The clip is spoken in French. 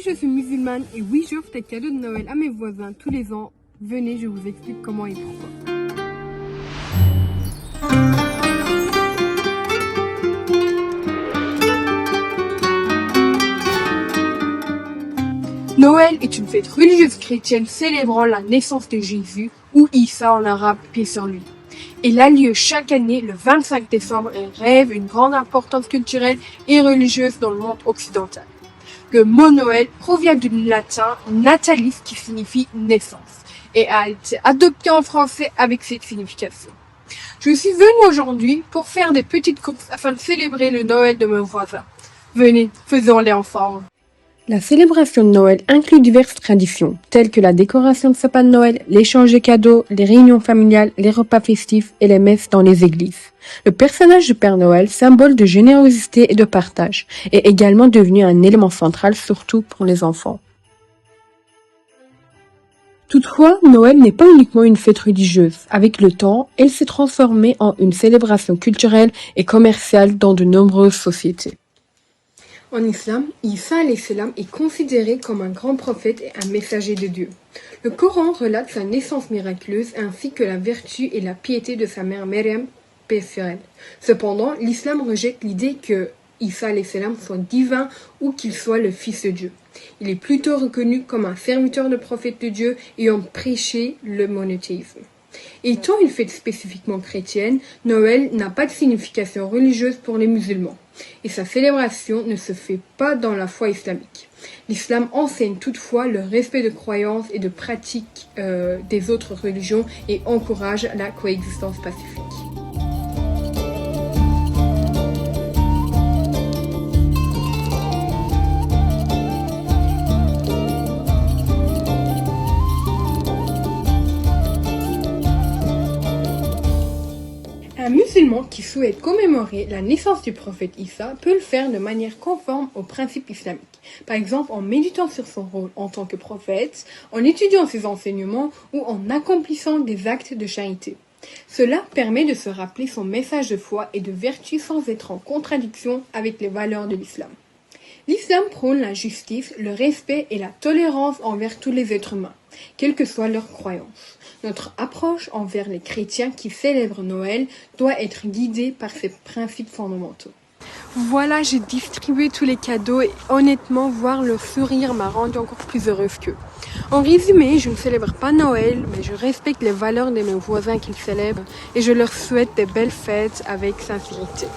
je suis musulmane et oui, j'offre des cadeaux de Noël à mes voisins tous les ans. Venez, je vous explique comment et pourquoi. Noël est une fête religieuse chrétienne célébrant la naissance de Jésus, ou Issa en arabe, paix sur lui. Elle a lieu chaque année le 25 décembre et rêve une grande importance culturelle et religieuse dans le monde occidental. Le mot Noël provient du latin natalis qui signifie naissance et a été adopté en français avec cette signification. Je suis venue aujourd'hui pour faire des petites courses afin de célébrer le Noël de mes voisins. Venez, faisons-les ensemble. La célébration de Noël inclut diverses traditions, telles que la décoration de sapin de Noël, l'échange de cadeaux, les réunions familiales, les repas festifs et les messes dans les églises. Le personnage du Père Noël, symbole de générosité et de partage, est également devenu un élément central, surtout pour les enfants. Toutefois, Noël n'est pas uniquement une fête religieuse. Avec le temps, elle s'est transformée en une célébration culturelle et commerciale dans de nombreuses sociétés. En islam, Isa alayhi salam est considéré comme un grand prophète et un messager de Dieu. Le Coran relate sa naissance miraculeuse ainsi que la vertu et la piété de sa mère Maryam, paix sur elle. Cependant, l'islam rejette l'idée que Isa alayhi salam soit divin ou qu'il soit le fils de Dieu. Il est plutôt reconnu comme un serviteur de prophète de Dieu ayant prêché le monothéisme. Étant une fête spécifiquement chrétienne, Noël n'a pas de signification religieuse pour les musulmans et sa célébration ne se fait pas dans la foi islamique. L'islam enseigne toutefois le respect de croyances et de pratiques des autres religions et encourage la coexistence pacifique. Un musulman qui souhaite commémorer la naissance du prophète Issa peut le faire de manière conforme aux principes islamiques. Par exemple, en méditant sur son rôle en tant que prophète, en étudiant ses enseignements ou en accomplissant des actes de charité. Cela permet de se rappeler son message de foi et de vertu sans être en contradiction avec les valeurs de l'islam. L'islam prône la justice, le respect et la tolérance envers tous les êtres humains, quelle que soit leur croyance. Notre approche envers les chrétiens qui célèbrent Noël doit être guidée par ces principes fondamentaux. Voilà, j'ai distribué tous les cadeaux et honnêtement, voir leur sourire m'a rendue encore plus heureuse qu'eux. En résumé, je ne célèbre pas Noël, mais je respecte les valeurs de mes voisins qu'ils célèbrent et je leur souhaite de belles fêtes avec sincérité.